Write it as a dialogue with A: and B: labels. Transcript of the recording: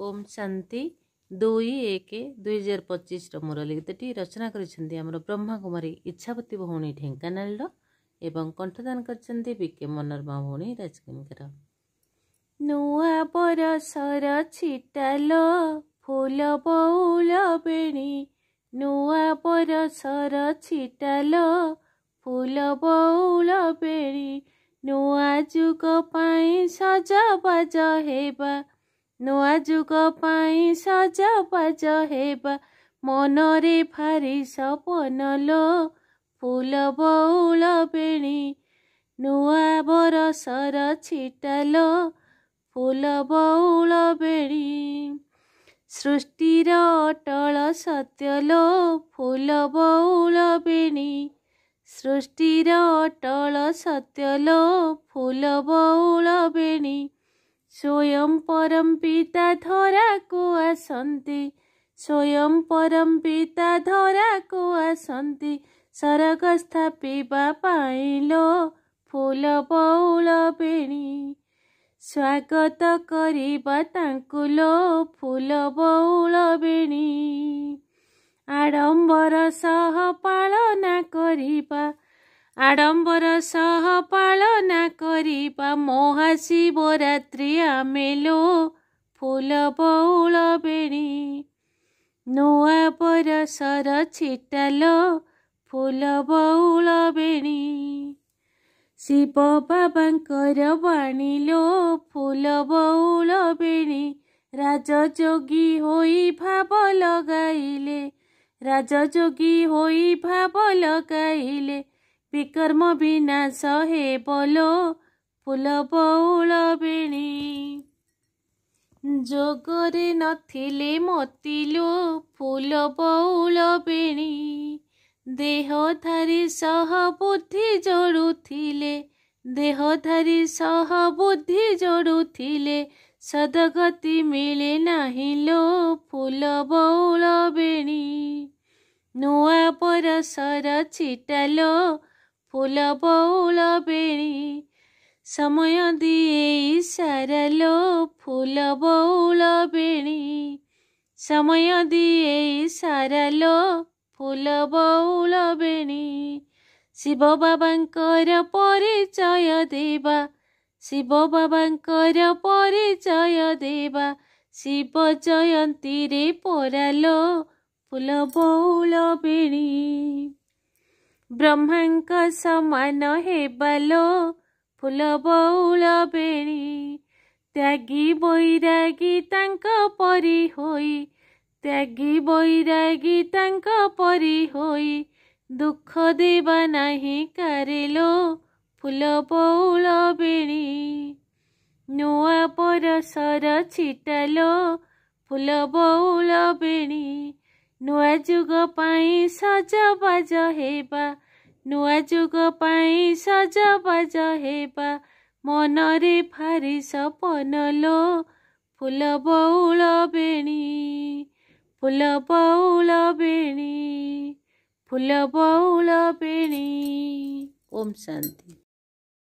A: ओम शांति 2/1/2025 मुरली गीतटी रचना करिसेंती हमर ब्रह्मा कुमारी इच्छावती भौणी ढेंकानाल एवं कंठदान करछंती बीके मनोरमा भौणी राजकेमिकर। नुआ बरसर छिटाल फूल बउल बेणी, नुआ बरसर छिटाल फूल बउल बेणी, नुआ जुग पाई सजबाज हेबा, नुआ जुग पाई सजबाज हेबा, मनरे भारी सपन लो फूल बउल बेणी, नुआ बरसर छिटाल फूल बउल बेणी, सृष्टिर अटल सत्य लो फूल बउल बेणी, सृष्टिर अटल सत्य लो फूल बउल बेणी, स्वयं परम पिता धरा को आसंती, स्वयं परम पिता धरा को आसंती, सरग स्थापिबा पाइलो फूल बउल बेणी, स्वागत करिबा तांकु लो फूल बउल बेणी, आडंबर सह पालना करिबा, आडंबर सह पालना करिबा, महाशिवरात्रि आमेलो फूल बउल बेणी, नुआ बरसर छिटाल फूल बउल बेणी, शिव बाबांकर बाणीलो फूल बउल बेणी, राजयोगी होई भाव लगाइले, राजयोगी होई भाव लगाइले, विकर्म विनाश हे बोलो फूल बउल बेणी, जोगरे नथिले मोतिलो फूल बउल बेणी, देहधारी सह बुद्धि जोड़ुथिले, देहधारी सह बुद्धि जोड़ुथिले, सदगति मिले नाही लो फूल बउल बेणी, नुआ बरसर छिटाल फूल बउल बेणी, समय दिए सारा लो फूल बउल बेणी, समय दिए सारा लो फूल बउल बेणी, शिव बाबांकर परिचय देबा, शिव बाबांकर परिचय देबा, शिव जयंती रे परालो फूल बउल बेणी, ब्रह्मांक समान हेबालो फूल बउल बेणी, त्यागी बैरागी तांक परी होई, त्यागी बैरागी तांक परी होई, दुख देबा नाही कारेलो फूल बउल बेणी, नुआ बरसर छिटाल फूल बउल बेणी, नुआ जुग पाई सजबाज हेबा, नुआ जुग पाई सजबाज हेबा, मनरे भारी सपन लो फूल बउल बेणी, फूल बउल बेणी, फूल बउल बेणी। ओम शांति।